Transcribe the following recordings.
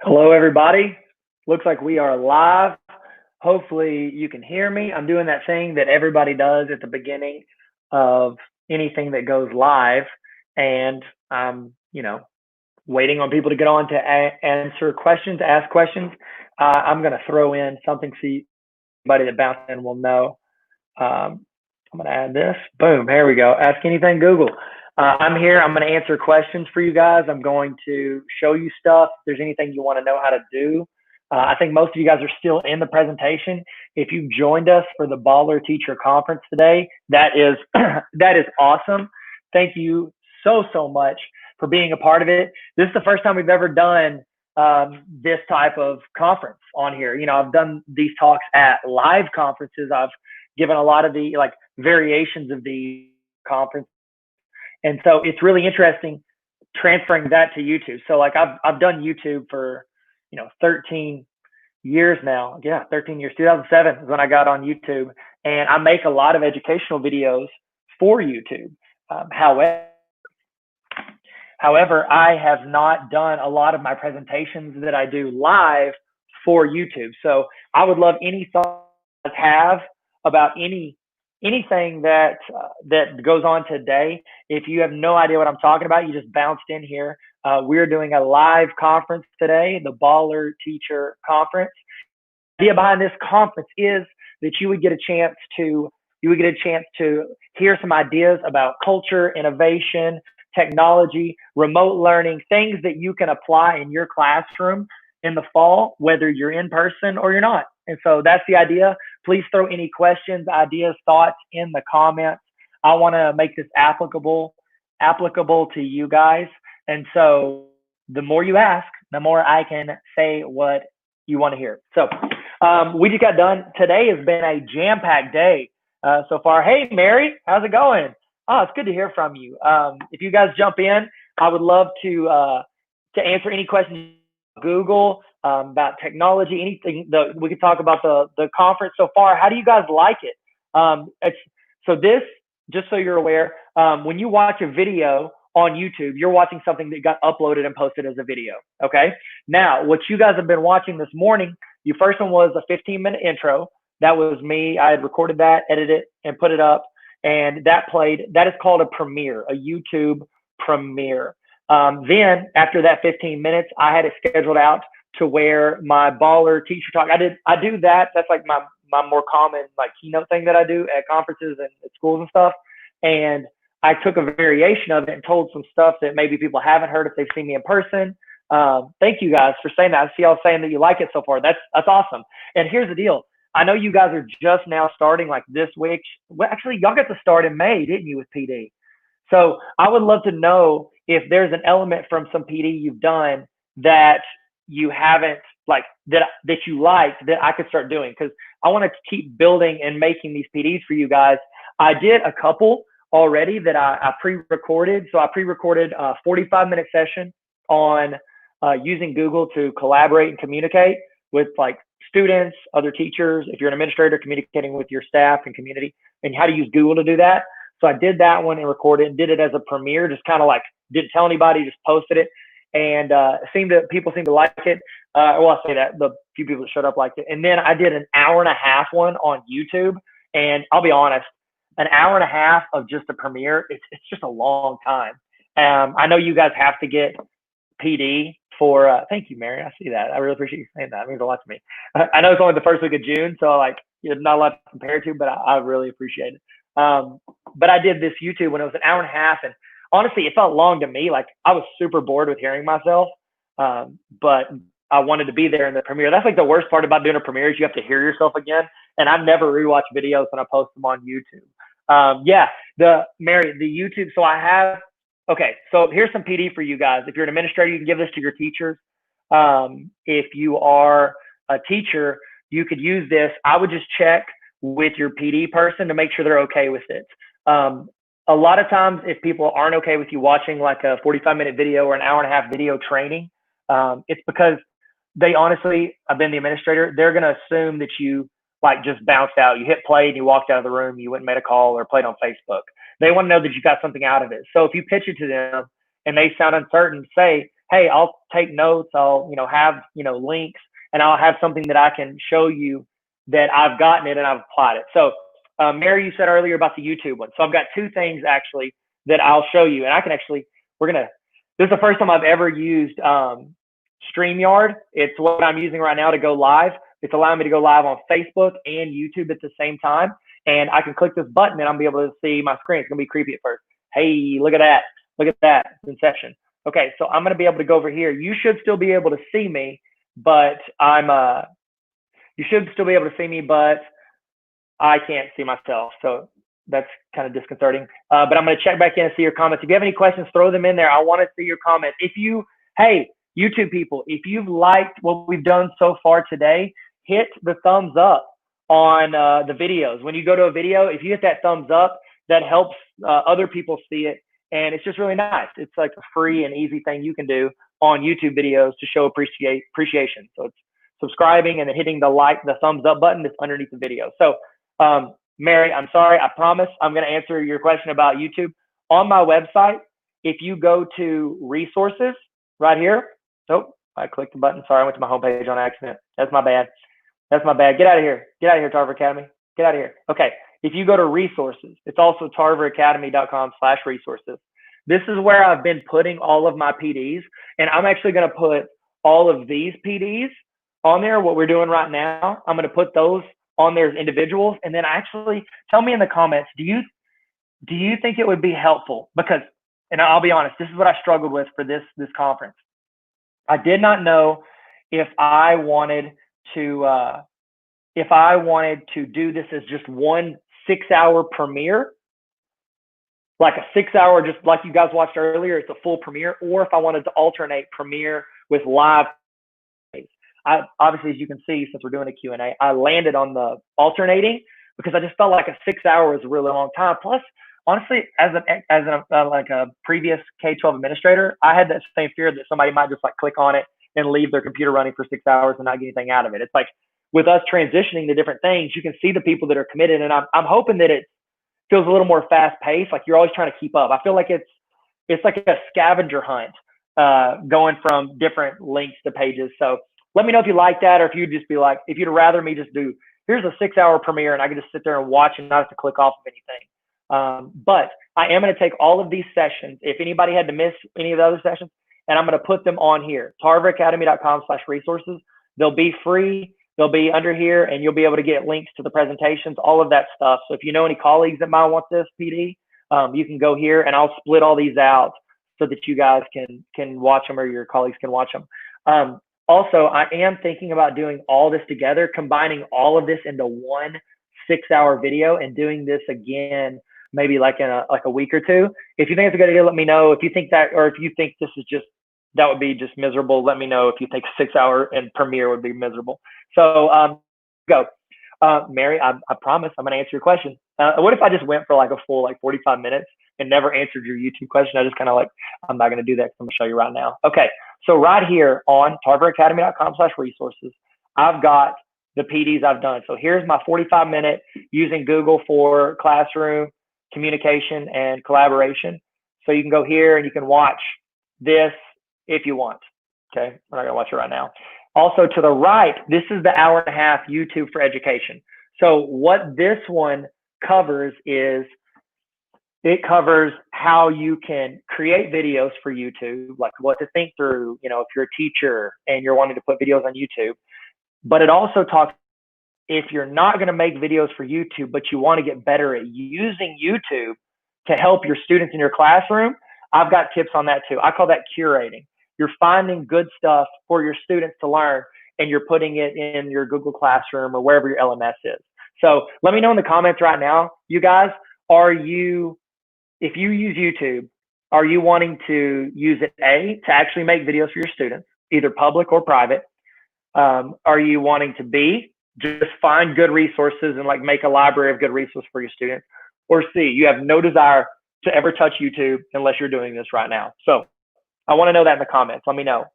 Hello, everybody. Looks like we are live. Hopefully, you can hear me. I'm doing that thing that everybody does at the beginning of anything that goes live, and I'm, waiting on people to get on to answer questions, ask questions. I'm going to throw in something so anybody that bounced in will know. I'm going to add this. Boom. Here we go. Ask anything, Google. I'm here. I'm going to answer questions for you guys. I'm going to show you stuff. If there's anything you want to know how to do. I think most of you guys are still in the presentation. If you joined us for the Baller Teacher Conference today, that is that is awesome. Thank you so much for being a part of it. This is the first time we've ever done this type of conference on here. I've done these talks at live conferences. I've given a lot of the variations of the conference. And so it's really interesting transferring that to YouTube. So I've done YouTube for 13 years now. Yeah, 13 years. 2007 is when I got on YouTube, and I make a lot of educational videos for YouTube. However, I have not done a lot of my presentations that I do live for YouTube. So I would love any thoughts you have about anything that goes on today. If you have no idea what I'm talking about, you just bounced in here. We're doing a live conference today, the Baller Teacher Conference. The idea behind this conference is that you would get a chance to hear some ideas about culture, innovation, technology, remote learning, things that you can apply in your classroom in the fall, whether you're in person or you're not. And so that's the idea. Please throw any questions, ideas, thoughts in the comments. I want to make this applicable to you guys. And so the more you ask, the more I can say what you want to hear. So we just got done. Today has been a jam-packed day so far. Hey, Mary, how's it going? Oh, it's good to hear from you. If you guys jump in, I would love to answer any questions. Google about technology, anything that we could talk about the conference so far. How do you guys like it? Just so you're aware, when you watch a video on YouTube, you're watching something that got uploaded and posted as a video. Okay. Now, what you guys have been watching this morning, your first one was a 15-minute intro. That was me. I had recorded that, edited it, and put it up, and that played. That is called a premiere, a YouTube premiere. Then after that 15 minutes, I had it scheduled out to where my Baller Teacher Talk. I do that. That's like my more common keynote thing that I do at conferences and at schools and stuff. And I took a variation of it and told some stuff that maybe people haven't heard if they've seen me in person. Thank you guys for saying that. I see y'all saying that you like it so far. That's awesome. And here's the deal. I know you guys are just now starting this week. Well, actually, y'all got to start in May, didn't you, with PD? So I would love to know if there's an element from some PD you've done that you haven't that you liked that I could start doing, because I want to keep building and making these PDs for you guys. I did a couple already that I pre-recorded. So I pre-recorded a 45-minute session on using Google to collaborate and communicate with students, other teachers, if you're an administrator, communicating with your staff and community, and how to use Google to do that. So I did that one and recorded and did it as a premiere, just kind of didn't tell anybody, just posted it. And people seemed to like it. Well, I say that, the few people that showed up liked it. And then I did an hour-and-a-half one on YouTube. And I'll be honest, an hour and a half of just a premiere, it's just a long time. I know you guys have to get PD for, thank you, Mary. I see that. I really appreciate you saying that. It means a lot to me. I know it's only the first week of June, so you're not a lot to compare to, but I really appreciate it. But I did this YouTube when it was an hour and a half, and honestly, it felt long to me. I was super bored with hearing myself, but I wanted to be there in the premiere. That's the worst part about doing a premiere is you have to hear yourself again. And I never rewatch videos when I post them on YouTube. The YouTube. So so here's some PD for you guys. If you're an administrator, you can give this to your teachers. If you are a teacher, you could use this. I would just check with your PD person to make sure they're okay with it. A lot of times, if people aren't okay with you watching a 45-minute video or an hour-and-a-half video training, it's because they honestly, I've been the administrator, they're going to assume that you just bounced out. You hit play and you walked out of the room, you went and made a call or played on Facebook. They want to know that you got something out of it. So if you pitch it to them and they sound uncertain, say, hey, I'll take notes. I'll, have, links, and I'll have something that I can show you that I've gotten it and I've applied it. So, Mary, you said earlier about the YouTube one. So I've got two things actually that I'll show you, and I can actually, this is the first time I've ever used StreamYard. It's what I'm using right now to go live. It's allowing me to go live on Facebook and YouTube at the same time. And I can click this button and I'll be able to see my screen. It's going to be creepy at first. Hey, look at that. Look at that. It's Inception. Okay, so I'm going to be able to go over here. You should still be able to see me, but you should still be able to see me, but I can't see myself. So that's kind of disconcerting. But I'm going to check back in and see your comments. If you have any questions, throw them in there. I want to see your comments. Hey, YouTube people, if you've liked what we've done so far today, hit the thumbs up on the videos. When you go to a video, if you hit that thumbs up, that helps other people see it. And it's just really nice. It's like a free and easy thing you can do on YouTube videos to show appreciation. So it's subscribing and then hitting the thumbs up button that's underneath the video. So, Mary, I'm sorry. I promise I'm going to answer your question about YouTube. On my website, if you go to resources right here. Oh, I clicked the button. Sorry, I went to my homepage on accident. That's my bad. That's my bad. Get out of here. Get out of here, Tarver Academy. Get out of here. Okay. If you go to resources, it's also tarveracademy.com/resources. This is where I've been putting all of my PDs, and I'm actually going to put all of these PDs on there. What we're doing right now, I'm going to put those on there as individuals, and then actually tell me in the comments, do you think it would be helpful? Because, and I'll be honest, this is what I struggled with for this conference. I did not know if I wanted to do this as just one 6-hour premiere, like a 6-hour, just like you guys watched earlier, it's a full premiere, or if I wanted to alternate premiere with live. Obviously, as you can see, since we're doing a Q&A, I landed on the alternating because I just felt like a 6-hour was a really long time. Plus, honestly, as a previous K-12 administrator, I had that same fear that somebody might just like click on it and leave their computer running for 6 hours and not get anything out of it. It's like with us transitioning to different things, you can see the people that are committed, and I'm hoping that it feels a little more fast paced. Like you're always trying to keep up. I feel like it's like a scavenger hunt going from different links to pages. So let me know if you like that, or if you'd just be like, if you'd rather me just do, here's a 6-hour premiere and I can just sit there and watch and not have to click off of anything. But I am going to take all of these sessions, if anybody had to miss any of the other sessions, and I'm going to put them on here, tarveracademy.com/resources. They'll be free. They'll be under here, and you'll be able to get links to the presentations, all of that stuff. So if you know any colleagues that might want this PD, you can go here, and I'll split all these out so that you guys can watch them, or your colleagues can watch them. Also, I am thinking about doing all this together, combining all of this into one 6-hour video and doing this again, maybe like in a week or two. If you think it's a good idea, let me know. If you think that, or if you think this is just, that would be just miserable, let me know. If you think 6-hour and premiere would be miserable. So go. Mary, I promise I'm going to answer your question. What if I just went for like a full 45 minutes and never answered your YouTube question? I just kind of I'm not going to do that because I'm going to show you right now. Okay, so right here on tarveracademy.com/resources, I've got the PDs I've done. So here's my 45-minute using Google for classroom communication and collaboration. So you can go here and you can watch this if you want. Okay, we're not going to watch it right now. Also to the right, this is the 1.5 hour YouTube for education. So what this one covers is, it covers how you can create videos for YouTube, like what to think through, if you're a teacher and you're wanting to put videos on YouTube. But it also talks, if you're not going to make videos for YouTube, but you want to get better at using YouTube to help your students in your classroom, I've got tips on that too. I call that curating. You're finding good stuff for your students to learn, and you're putting it in your Google Classroom or wherever your LMS is. So let me know in the comments right now, you guys, if you use YouTube, are you wanting to use it, A, to actually make videos for your students, either public or private? Are you wanting to, B, just find good resources and make a library of good resources for your students? Or C, you have no desire to ever touch YouTube unless you're doing this right now. So I want to know that in the comments. Let me know.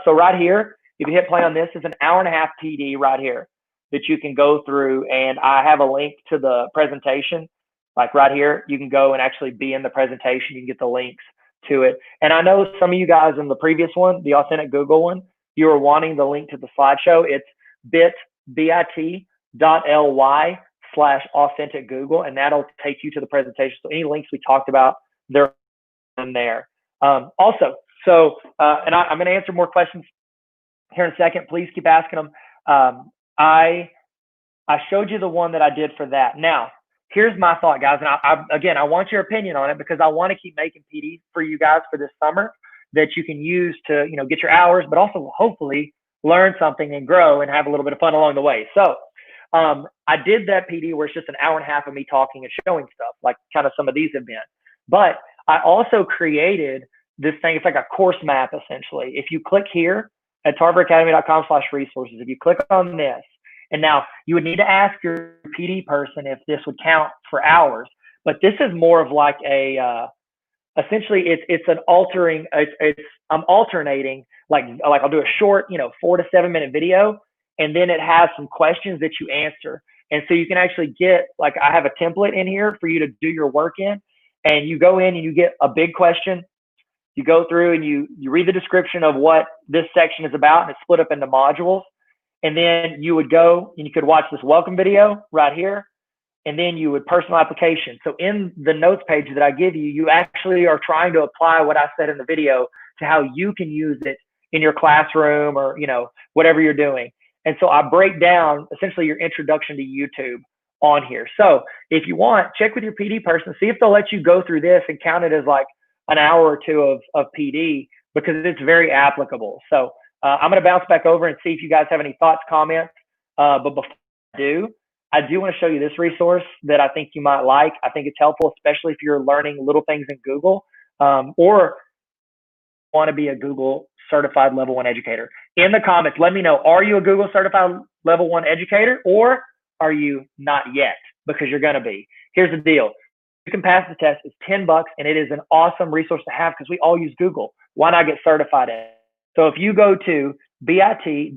So right here, if you hit play on this, is an 1.5 hour PD right here that you can go through, and I have a link to the presentation. Like right here, you can go and actually be in the presentation. You can get the links to it. And I know some of you guys in the previous one, the Authentic Google one, you were wanting the link to the slideshow. It's bit.ly/authentic Google, and that'll take you to the presentation. So any links we talked about, they're in there. I'm going to answer more questions here in a second. Please keep asking them. I showed you the one that I did for that. Now, here's my thought, guys. And I want your opinion on it because I want to keep making PDs for you guys for this summer that you can use to, get your hours, but also hopefully learn something and grow and have a little bit of fun along the way. So I did that PD where it's just an hour and a half of me talking and showing stuff, like kind of some of these have been. But I also created this thing. It's like a course map, essentially. If you click here at tarveracademy.com/resources, if you click on this, and now you would need to ask your PD person if this would count for hours, but this is more of like essentially it's an I'm alternating, like I'll do a short, 4 to 7 minute video, and then it has some questions that you answer. And so you can actually get, like, I have a template in here for you to do your work in, and you go in and you get a big question. You go through and you read the description of what this section is about, and it's split up into modules. And then you would go and you could watch this welcome video right here, and then you would personal application. So in the notes page that I give you, you actually are trying to apply what I said in the video to how you can use it in your classroom or, whatever you're doing. And so I break down essentially your introduction to YouTube on here. So if you want, check with your PD person, see if they'll let you go through this and count it as like an hour or two of PD, because it's very applicable. So I'm going to bounce back over and see if you guys have any thoughts, comments. But before I do want to show you this resource that I think you might like. I think it's helpful, especially if you're learning little things in Google or want to be a Google certified level 1 educator. In the comments, let me know, are you a Google certified level 1 educator, or are you not yet? Because you're going to be. Here's the deal. You can pass the test. It's $10, and it is an awesome resource to have because we all use Google. Why not get certified in it? So if you go to bit.ly/G,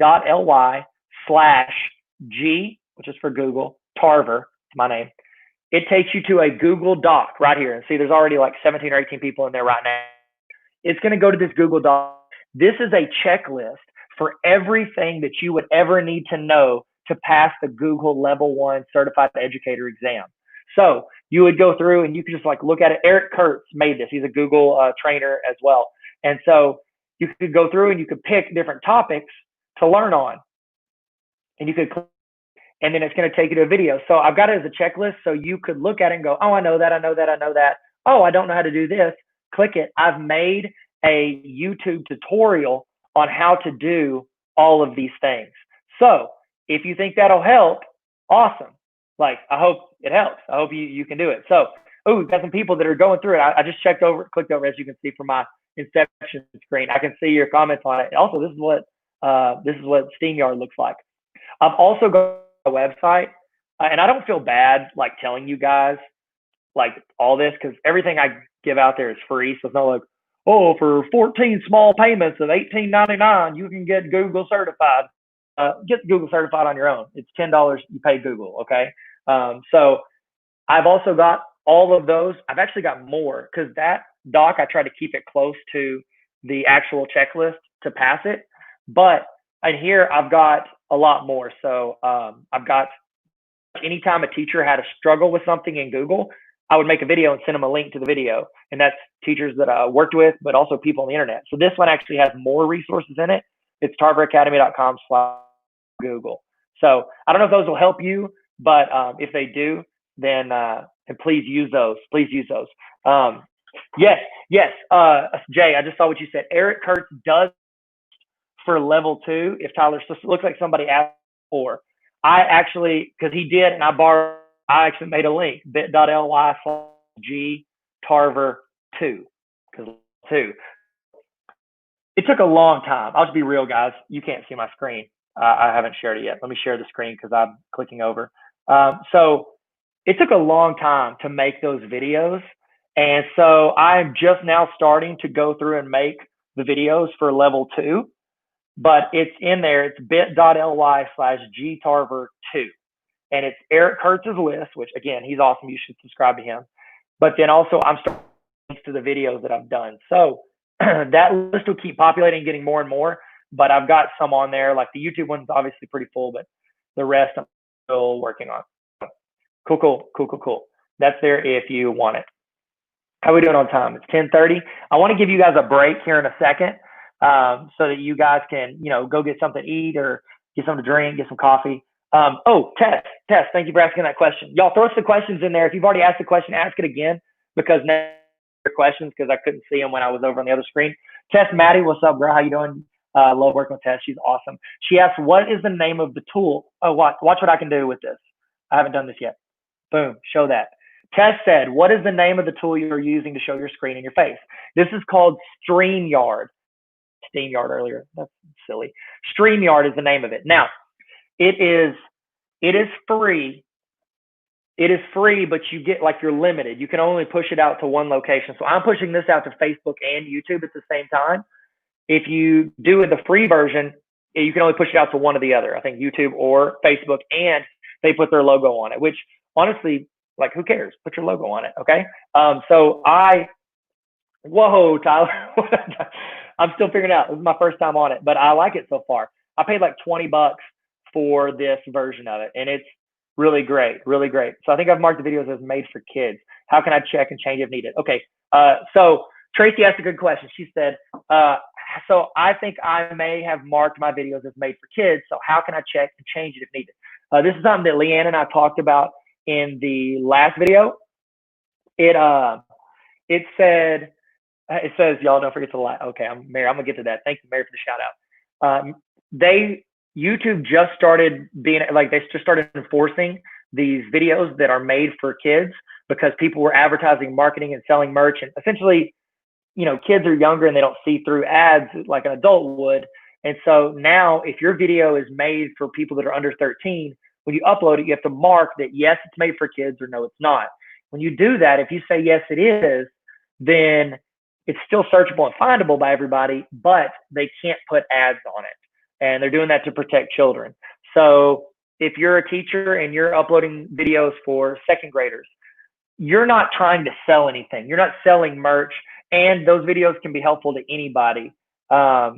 which is for Google, Tarver, my name, it takes you to a Google Doc right here. And see, there's already like 17 or 18 people in there right now. It's going to go to this Google Doc. This is a checklist for everything that you would ever need to know to pass the Google Level 1 Certified Educator exam. So you would go through and you could just like look at it. Eric Kurtz made this. He's a Google trainer as well. And so you could go through and you could pick different topics to learn on. And you could click, and then it's going to take you to a video. So I've got it as a checklist, so you could look at it and go, oh, I know that, I know that, I know that. Oh, I don't know how to do this. Click it. I've made a YouTube tutorial on how to do all of these things. So if you think that'll help, awesome. Like, I hope it helps. I hope you can do it. So, we've got some people that are going through it. I just clicked over, as you can see from my Inception screen. I can see your comments on it. Also, this is what StreamYard looks like. I've also got a website, and I don't feel bad like telling you guys like all this because everything I give out there is free. So it's not like, oh, for 14 small payments of $18.99, you can get Google certified. Get Google certified on your own. It's $10 you pay Google. Okay. So I've also got all of those. I've actually got more because that doc, I try to keep it close to the actual checklist to pass it. But in here, I've got a lot more. So I've got, anytime a teacher had a struggle with something in Google, I would make a video and send them a link to the video. And that's teachers that I worked with, but also people on the internet. So this one actually has more resources in it. It's tarveracademy.com/Google. So I don't know if those will help you, but if they do, then and please use those. Please use those. Yes. Jay, I just saw what you said. Eric Kurtz does for level 2. If Tyler, so it looks like somebody asked for. I actually, because he did, and I actually made a link, bit.ly/G Tarver 2, because 2. It took a long time. I'll just be real, guys. You can't see my screen. I haven't shared it yet. Let me share the screen because I'm clicking over. So it took a long time to make those videos. And so I'm just now starting to go through and make the videos for level 2. But it's in there. It's bit.ly/G Tarver 2. And it's Eric Kurtz's list, which, again, he's awesome. You should subscribe to him. But then also I'm starting to the videos that I've done. So that list will keep populating, getting more and more. But I've got some on there, like the YouTube one's obviously pretty full, but the rest I'm still working on. Cool. That's there if you want it. How are we doing on time? It's 10:30. I want to give you guys a break here in a second, so that you guys can, go get something to eat or get something to drink, get some coffee. Tess, thank you for asking that question. Y'all throw some questions in there. If you've already asked the question, ask it again, because now questions, because I couldn't see them when I was over on the other screen. Tess Maddie, what's up, girl? How you doing? Love working with Tess. She's awesome. She asked, what is the name of the tool? Oh, watch what I can do with this. I haven't done this yet. Boom, show that. Tess said, what is the name of the tool you're using to show your screen and your face? This is called StreamYard. StreamYard earlier. That's silly. StreamYard is the name of it. Now, it is free. It is free, but you get, you're limited. You can only push it out to one location. So I'm pushing this out to Facebook and YouTube at the same time. If you do the free version, you can only push it out to one or the other. I think YouTube or Facebook, and they put their logo on it, which honestly, who cares? Put your logo on it, okay? Whoa, Tyler. I'm still figuring it out. This is my first time on it, but I like it so far. I paid like $20 for this version of it, and it's really great, really great. So I think I've marked the videos as made for kids. How can I check and change if needed? Okay, so Tracy asked a good question. She said, so I think I may have marked my videos as made for kids, so how can I check and change it if needed? This is something that Leanne and I talked about in the last video. It says, y'all don't forget to like. Okay, Mary, I'm gonna get to that. Thank you, Mary, for the shout out. YouTube just started being they just started enforcing these videos that are made for kids, because people were advertising, marketing, and selling merch, and essentially, kids are younger and they don't see through ads like an adult would. And so now, if your video is made for people that are under 13, when you upload it, you have to mark that yes, it's made for kids, or no, it's not. When you do that, if you say yes, it is, then it's still searchable and findable by everybody, but they can't put ads on it. And they're doing that to protect children. So if you're a teacher and you're uploading videos for second graders, you're not trying to sell anything. You're not selling merch, and those videos can be helpful to anybody. Yeah,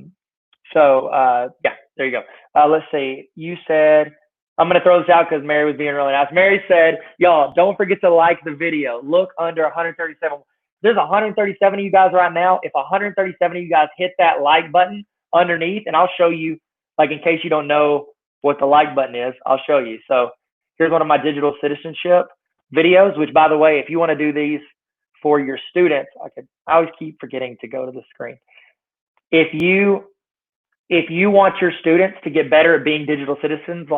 there you go. Let's see. You said, I'm going to throw this out because Mary was being really nice. Mary said, y'all, don't forget to like the video. Look under 137. There's 137 of you guys right now. If 137 of you guys hit that like button underneath, and I'll show you, in case you don't know what the like button is, I'll show you. So here's one of my digital citizenship videos, which, by the way, if you want to do these for your students, I always keep forgetting to go to the screen. If you want your students to get better at being digital citizens,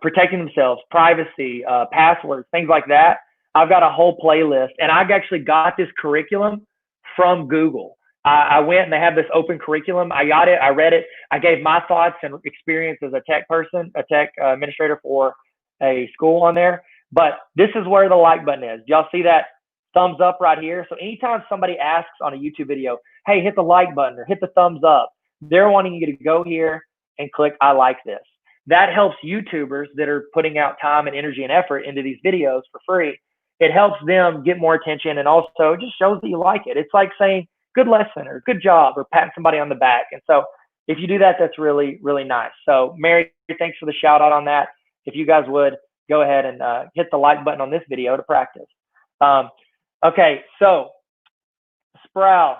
protecting themselves, privacy, passwords, things like that, I've got a whole playlist, and I've actually got this curriculum from Google. I went and they have this open curriculum. I got it. I read it. I gave my thoughts and experience as a tech person, a tech administrator for a school on there. But this is where the like button is. Y'all see that thumbs up right here? So anytime somebody asks on a YouTube video, hey, hit the like button or hit the thumbs up, they're wanting you to go here and click I like this. That helps YouTubers that are putting out time and energy and effort into these videos for free. It helps them get more attention, and also it just shows that you like it. It's like saying good lesson or good job or patting somebody on the back. And so if you do that, that's really, really nice. So Mary, thanks for the shout out on that. If you guys would go ahead and hit the like button on this video to practice. Okay, so Sprouse,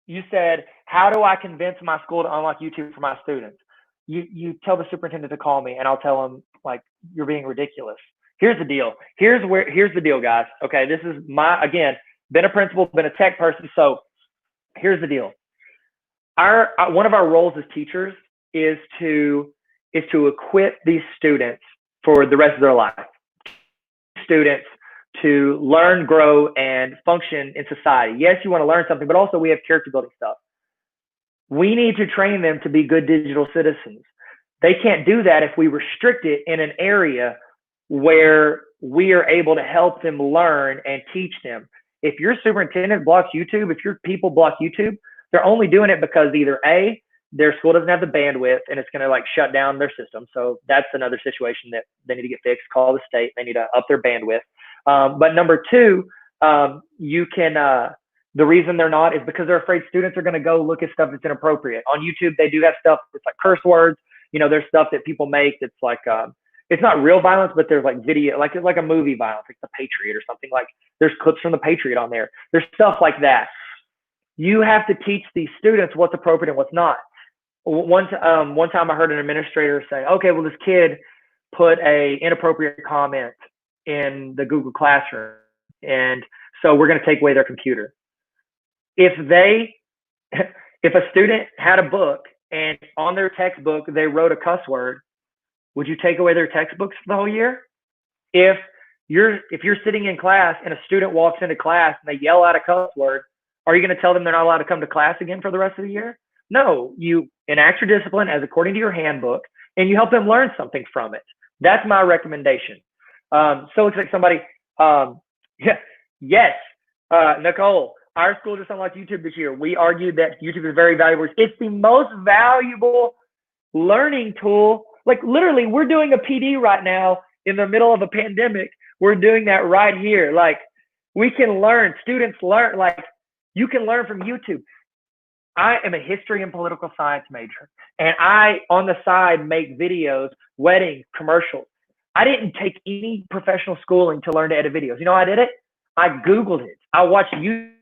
you said, how do I convince my school to unlock YouTube for my students? You tell the superintendent to call me, and I'll tell him, you're being ridiculous. Here's the deal. Here's the deal, guys. Okay, this is again, been a principal, been a tech person. So here's the deal. One of our roles as teachers is to equip these students for the rest of their life. Students to learn, grow, and function in society. Yes, you want to learn something, but also we have character building stuff. We need to train them to be good digital citizens. They can't do that if we restrict it in an area where we are able to help them learn and teach them. If your superintendent blocks YouTube, if your people block YouTube, they're only doing it because either A, their school doesn't have the bandwidth and it's going to shut down their system. So that's another situation that they need to get fixed. Call the state. They need to up their bandwidth. But number two, You can, the reason they're not is because they're afraid students are going to go look at stuff that's inappropriate. On YouTube, they do have stuff that's like curse words. There's stuff that people make that's like, it's not real violence, but there's like video, like it's like a movie violence, like The Patriot or something. Like there's clips from The Patriot on there. There's stuff like that. You have to teach these students what's appropriate and what's not. One time I heard an administrator say, okay, well, this kid put a inappropriate comment in the Google Classroom, and so we're going to take away their computer. If a student had a book and on their textbook they wrote a cuss word, would you take away their textbooks for the whole year? If you're sitting in class and a student walks into class and they yell out a cuss word, are you going to tell them they're not allowed to come to class again for the rest of the year? No, you enact your discipline as according to your handbook, and you help them learn something from it. That's my recommendation. So it looks like somebody, yes, Nicole, our school just unlocked YouTube this year. We argued that YouTube is very valuable. It's the most valuable learning tool. Like literally, we're doing a PD right now in the middle of a pandemic. We're doing that right here. Like we can learn, students learn, like you can learn from YouTube. I am a history and political science major, and I, on the side, make videos, weddings, commercials. I didn't take any professional schooling to learn to edit videos. You know how I did it? I Googled it. I watched YouTube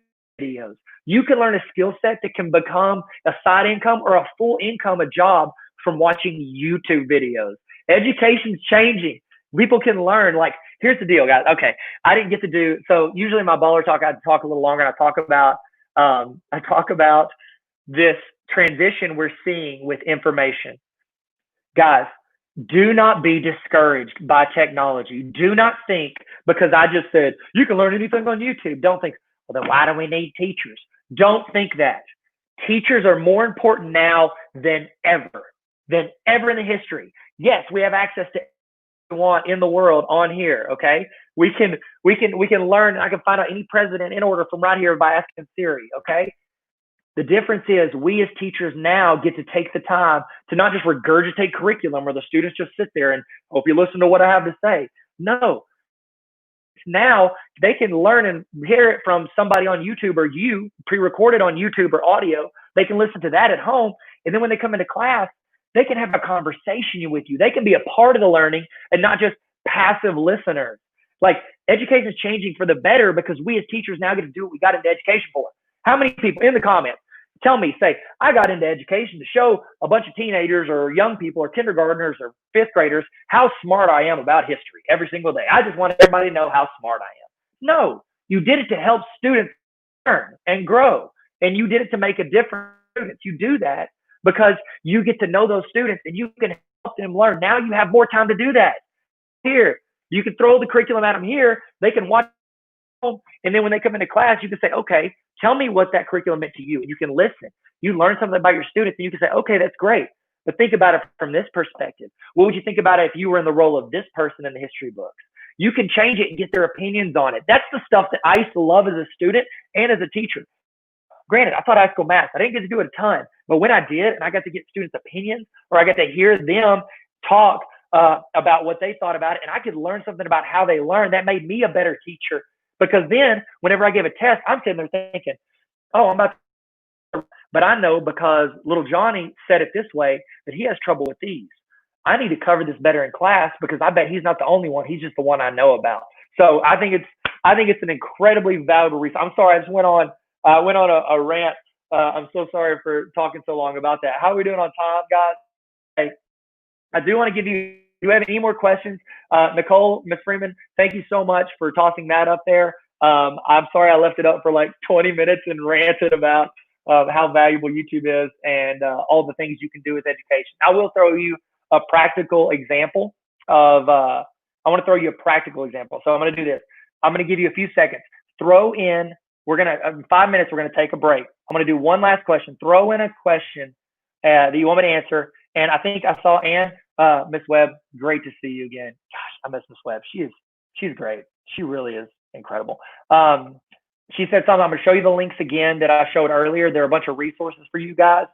videos. You can learn a skill set that can become a side income or a full income, a job from watching YouTube videos. Education's changing. People can learn. Like, here's the deal, guys. Okay, I didn't get to do, so usually my baller talk, I talk a little longer, and I talk about this transition we're seeing with information. Guys, do not be discouraged by technology. Do not think because I just said, you can learn anything on YouTube. Don't think, well, then why do we need teachers? Don't think that. Teachers are more important now than ever in the history. Yes, we have access to everything we want in the world on here, okay? We can learn. I can find out any president in order from right here by asking Siri, okay? The difference is we as teachers now get to take the time to not just regurgitate curriculum where the students just sit there and hope you listen to what I have to say. No. Now they can learn and hear it from somebody on YouTube or you pre-recorded on YouTube or audio. They can listen to that at home. And then when they come into class, they can have a conversation with you. They can be a part of the learning and not just passive listeners. Like education is changing for the better because we as teachers now get to do what we got into education for. How many people in the comments tell me, say, I got into education to show a bunch of teenagers or young people or kindergartners or fifth graders how smart I am about history every single day. I just want everybody to know how smart I am. No, you did it to help students learn and grow. And you did it to make a difference. You do that because you get to know those students and you can help them learn. Now you have more time to do that. Here, you can throw the curriculum at them here. They can watch. And then when they come into class, you can say, okay, tell me what that curriculum meant to you. And you can listen. You learn something about your students and you can say, okay, that's great. But think about it from this perspective. What would you think about it if you were in the role of this person in the history books? You can change it and get their opinions on it. That's the stuff that I used to love as a student and as a teacher. Granted, I taught high school math. I didn't get to do it a ton. But when I did, and I got to get students' opinions, or I got to hear them talk about what they thought about it, and I could learn something about how they learn, that made me a better teacher. Because then, whenever I give a test, I'm sitting there thinking, oh, I'm about to, but I know because little Johnny said it this way that he has trouble with these. I need to cover this better in class because I bet he's not the only one. He's just the one I know about. So I think it's an incredibly valuable resource. I'm sorry, I just went on a rant. I'm so sorry for talking so long about that. How are we doing on time, guys? Hey, I do want to give you. Do you have any more questions? Nicole, Ms. Freeman, thank you so much for tossing that up there. I'm sorry I left it up for like 20 minutes and ranted about how valuable YouTube is and all the things you can do with education. I will throw you a practical example of, I want to throw you a practical example. So I'm going to do this. I'm going to give you a few seconds. Throw in, in 5 minutes, we're going to take a break. I'm going to do one last question. Throw in a question that you want me to answer. And I think I saw Ann. Miss Webb, great to see you again. Gosh, I miss Miss Webb. She's great. She really is incredible. She said something. I'm going to show you the links again that I showed earlier. There are a bunch of resources for you guys.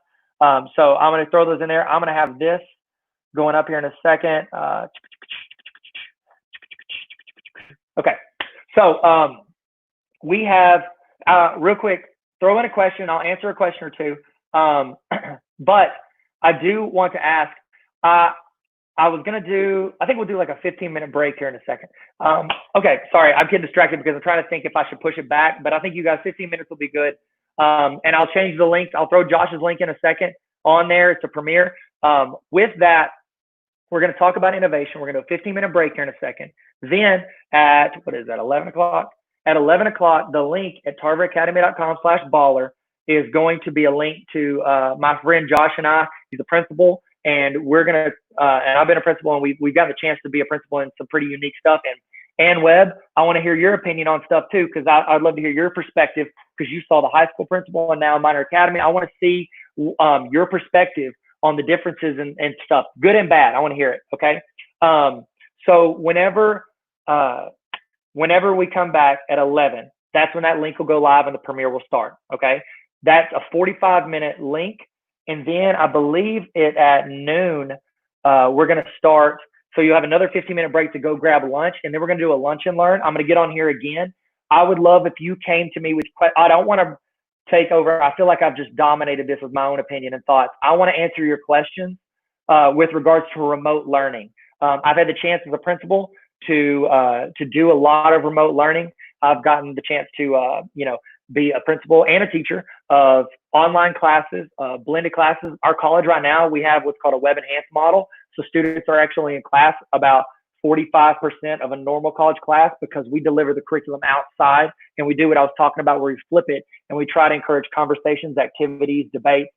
So I'm going to throw those in there. I'm going to have this going up here in a second. Okay. So we have, real quick, throw in a question. I'll answer a question or two. But I do want to ask, I was going to do, I think we'll do like a 15-minute break here in a second. Okay, sorry, I'm getting distracted because I'm trying to think if I should push it back, but I think you guys, 15 minutes will be good. And I'll change the links. I'll throw Josh's link in a second on there. It's a premiere. With that, we're going to talk about innovation. We're going to do a 15-minute break here in a second. Then at, what is that, 11 o'clock? At 11 o'clock, the link at tarveracademy.com/baller is going to be a link to my friend Josh and I. He's a principal. And we're gonna, and I've been a principal, and we've gotten a chance to be a principal in some pretty unique stuff. And Webb, I want to hear your opinion on stuff too, because I'd love to hear your perspective, because you saw the high school principal and now minor academy. I want to see your perspective on the differences and stuff, good and bad. I want to hear it. Okay. So whenever we come back at 11, that's when that link will go live and the premiere will start. Okay. That's a 45-minute link. And then I believe it at noon, we're going to start. So you have another 15-minute break to go grab lunch. And then we're going to do a lunch and learn. I'm going to get on here again. I would love if you came to me with, I don't want to take over. I feel like I've just dominated this with my own opinion and thoughts. I want to answer your questions with regards to remote learning. I've had the chance as a principal to do a lot of remote learning. I've gotten the chance to, be a principal and a teacher of online classes, blended classes. Our college right now, we have what's called a web enhanced model. So students are actually in class about 45% of a normal college class, because we deliver the curriculum outside, and we do what I was talking about where we flip it and we try to encourage conversations, activities, debate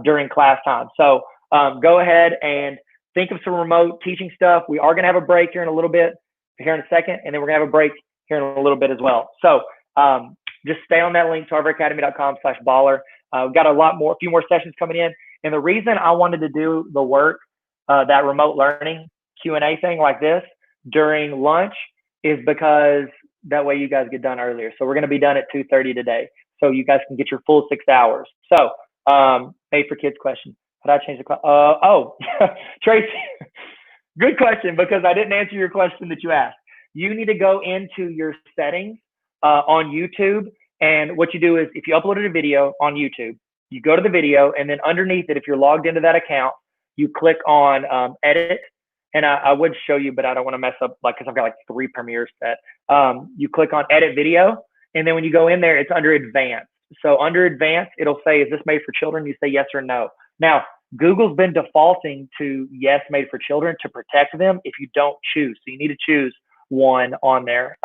during class time. So go ahead and think of some remote teaching stuff. We are going to have a break here in a little bit, here in a second, and then we're going to have a break here in a little bit as well. So just stay on that link, tarveracademy.com/baller. We've got a few more sessions coming in. And the reason I wanted to do the work, that remote learning Q&A thing like this during lunch, is because that way you guys get done earlier. So we're going to be done at 2:30 today, so you guys can get your full 6 hours. So made for kids question. How did I change the Tracy, good question, because I didn't answer your question that you asked. You need to go into your settings on YouTube, and what you do is, if you uploaded a video on YouTube, you go to the video, and then underneath it, if you're logged into that account, you click on edit. And I would show you, but I don't want to mess up, because I've got like 3 premieres set. You click on edit video, and then when you go in there, it's under advanced. So under advanced, it'll say, is this made for children? You say yes or no. Now, Google's been defaulting to yes, made for children, to protect them if you don't choose. So you need to choose one on there.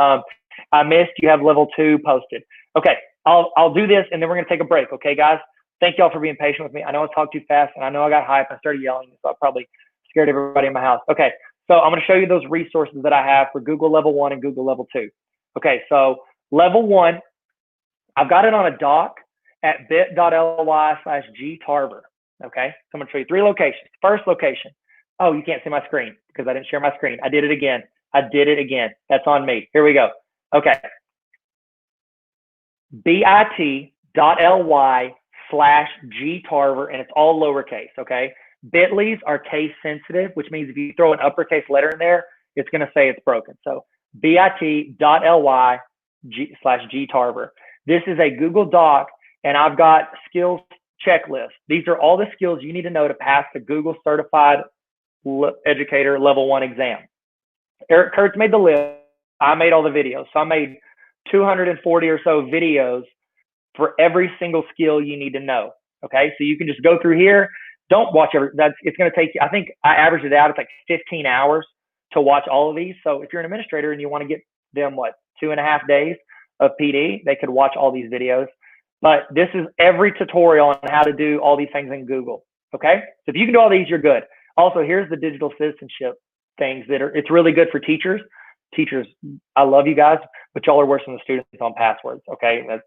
I missed, you have level 2 posted. Okay, I'll do this, and then we're going to take a break. Okay, guys? Thank y'all for being patient with me. I know I talked too fast, and I know I got hype. I started yelling, so I probably scared everybody in my house. Okay, so I'm going to show you those resources that I have for Google level 1 and Google level 2. Okay, so level 1, I've got it on a doc at bit.ly/gtarver. Okay, so I'm going to show you 3 locations. First location. Oh, you can't see my screen because I didn't share my screen. I did it again. That's on me. Here we go. Okay. bit.ly/gtarver, and it's all lowercase, okay? Bit.lys are case sensitive, which means if you throw an uppercase letter in there, it's going to say it's broken. So bit.ly/gtarver. This is a Google Doc, and I've got skills checklist. These are all the skills you need to know to pass the Google Certified Educator Level 1 exam. Eric Kurtz made the list. I made all the videos. So I made 240 or so videos for every single skill you need to know. Okay, so you can just go through here. Don't watch it's going to take you, I think I averaged it out, it's like 15 hours to watch all of these. So if you're an administrator and you want to get them, 2.5 days of PD, they could watch all these videos. But this is every tutorial on how to do all these things in Google. Okay, so if you can do all these, you're good. Also, here's the digital citizenship things it's really good for teachers. Teachers, I love you guys, but y'all are worse than the students on passwords. Okay, that's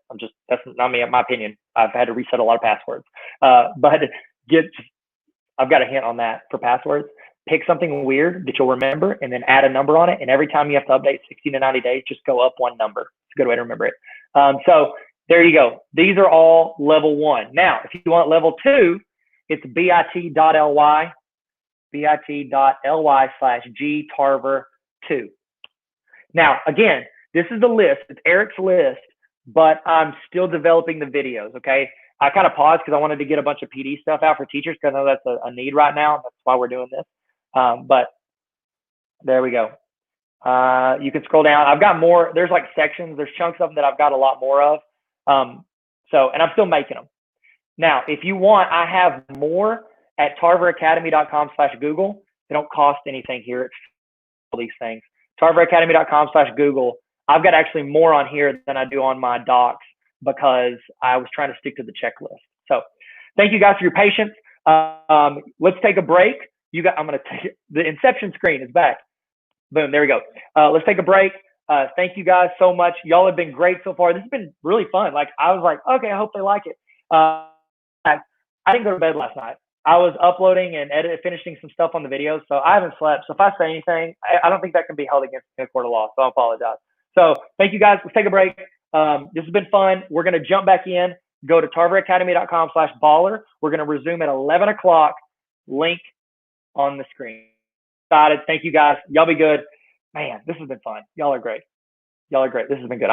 not me, my opinion. I've had to reset a lot of passwords, but I've got a hint on that for passwords. Pick something weird that you'll remember, and then add a number on it. And every time you have to update 60 to 90 days, just go up 1 number. It's a good way to remember it. So there you go. These are all level 1. Now, if you want level 2, it's bit.ly/gtarver2. Now, again, this is the list. It's Eric's list but I'm still developing the videos. Okay. I kind of paused because I wanted to get a bunch of PD stuff out for teachers because I know that's a need right now. That's why we're doing this. But there we go. You can scroll down. I've got more. There's like sections. There's chunks of them that I've got a lot more of. And I'm still making them. Now, if you want, I have more at tarveracademy.com/Google. They don't cost anything here. It's all these things. tarveracademy.com/Google. I've got actually more on here than I do on my docs because I was trying to stick to the checklist. So thank you guys for your patience. Let's take a break. I'm going to take it. The Inception screen is back. Boom, there we go. Let's take a break. Thank you guys so much. Y'all have been great so far. This has been really fun. Like I was like, okay, I hope they like it. I didn't go to bed last night. I was uploading and finishing some stuff on the videos, so I haven't slept. So if I say anything, I don't think that can be held against me in a court of law. So I apologize. So thank you guys. Let's take a break. This has been fun. We're going to jump back in. Go to tarveracademy.com/baller. We're going to resume at 11 o'clock. Link on the screen. Excited. Thank you guys. Y'all be good. Man, this has been fun. Y'all are great. This has been good.